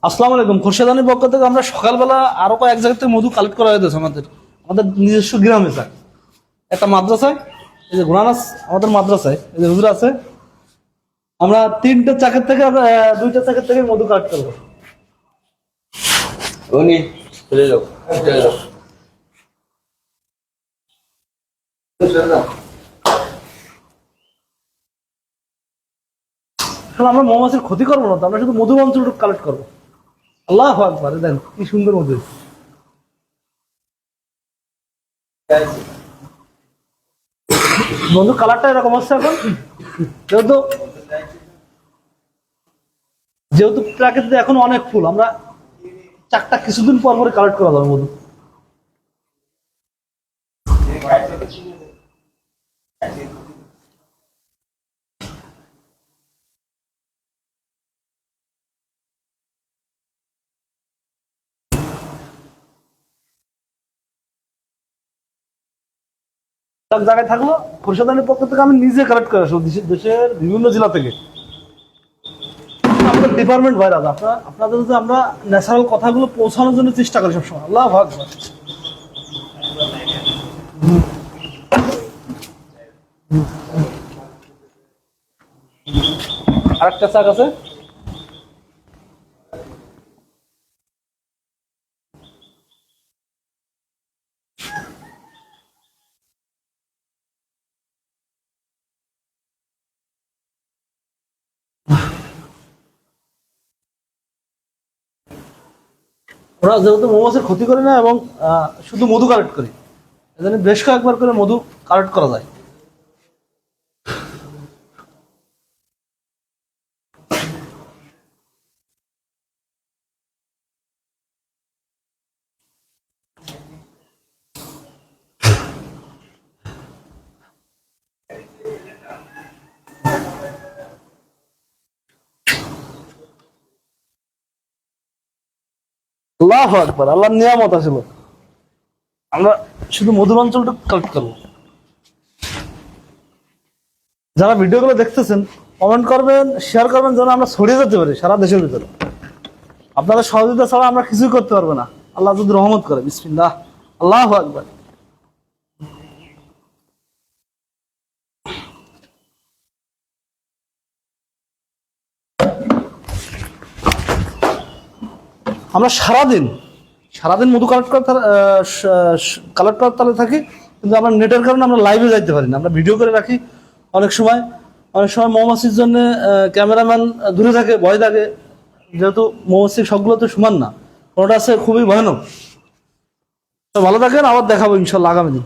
আসসালামু আলাইকুম। খোরশেদানির পক্ষ থেকে আমরা সকালবেলা আরো কয়েক জায়গা থেকে মধু কালেক্ট করা হয়েছে আমাদের আমাদের নিজস্ব গ্রামে স্যার। একটা মাদ্রাসায়, এই যে গুনানাস আমাদের মাদ্রাসায়, এই যে হুজুর আছে, আমরা তিনটে চাকের থেকে দুইটা চাকের থেকে মধু কালেক্ট করবো। উনি চলে যাও, চলে যাও। আসলে আমরা মৌমাছির ক্ষতি করবো না তো, আমরা শুধু মধু অঞ্চলটুকু কালেক্ট করবো। আল্লাহু আকবার, দেন কি সুন্দর মধু। মধু কালারটা এরকম হচ্ছে এখন, যেহেতু যেহেতু প্রাকৃতিক এখন অনেক ফুল, আমরা চাকটা কিছুদিন পর পরে কালেক্ট করা যাবে মধু। এক জায়গায় থাকলো, খোরশেদানির পক্ষ থেকে আমি নিজে কালেক্ট করে আসবো দেশের বিভিন্ন জেলা থেকে। আমাদের ডিপার্টমেন্ট ভাইরা আপনাদের যে আমরা ন্যাচারাল কথাগুলো পৌঁছানোর জন্য চেষ্টা করি সবসময়। আল্লাহ আকবার। আরেকটা চাক আছে, ওরা যেহেতু মৌমাছির ক্ষতি করে না এবং শুধু মধু কালেক্ট করি, এজন্য বেশ কয়েকবার করে মধু কালেক্ট করা যায়। আল্লাহু আকবার, আল্লাহর নিয়ামত আসলে। আমরা শুধু মধুর অঞ্চলটা কালেক্ট করবো। যারা ভিডিওগুলো দেখতেছেন কমেন্ট করবেন, শেয়ার করবেন, যেন আমরা ছড়িয়ে যেতে পারি সারা দেশের ভিতরে। আপনাদের সহযোগিতা ছাড়া আমরা কিছুই করতে পারবো না, আল্লাহ যদি রহমত করে। বিসমিল্লাহ, আল্লাহু আকবার। আমরা সারাদিন সারাদিন মধু কালেক্ট করার তালে থাকি, কিন্তু আমরা নেটের কারণে আমরা লাইভে যাইতে পারি না। আমরা ভিডিও করে রাখি। অনেক সময় মৌমাছির জন্য ক্যামেরাম্যান দূরে থাকে, ভয় থাকে, যেহেতু মৌমাছি সবগুলো তো সমান না, কোনোটা আছে খুবই ভয়ানক। তো ভালো থাকেন, আবার দেখাবো ইনশাল্লাহ আগামী দিন।